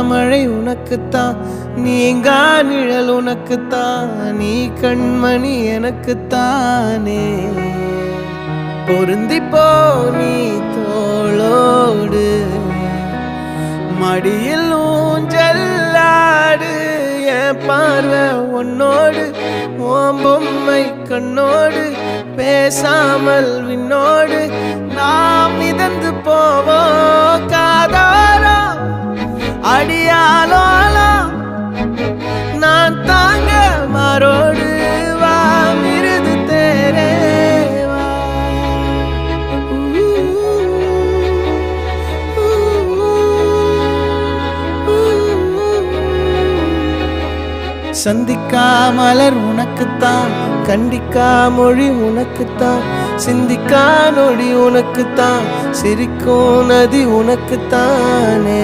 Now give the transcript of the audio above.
மழை உனக்குத்தான், நீங்கா நிழல் உனக்குத்தான், நீ கண்மணி எனக்குத்தானே. பொருந்திப்போ நீ தோளோடு, மடியில் ஊஞ்சல்லாடு. என் பார்வை உன்னோடு, ஓம் பொம்மை கண்ணோடு, பேசாமல் விண்ணோடு நாம் மிதந்து போவோம். காதாரா அடியாலோலா நான் தாங்க மாறோடு, வா மிருது தேரே வா. சந்திக்கா மலர் உனக்குத்தான், கண்டிக்கா மொழி உனக்குத்தான், சிந்திக்கா நொடி உனக்குத்தான், சிரிக்கும் நதி உனக்குத்தானே.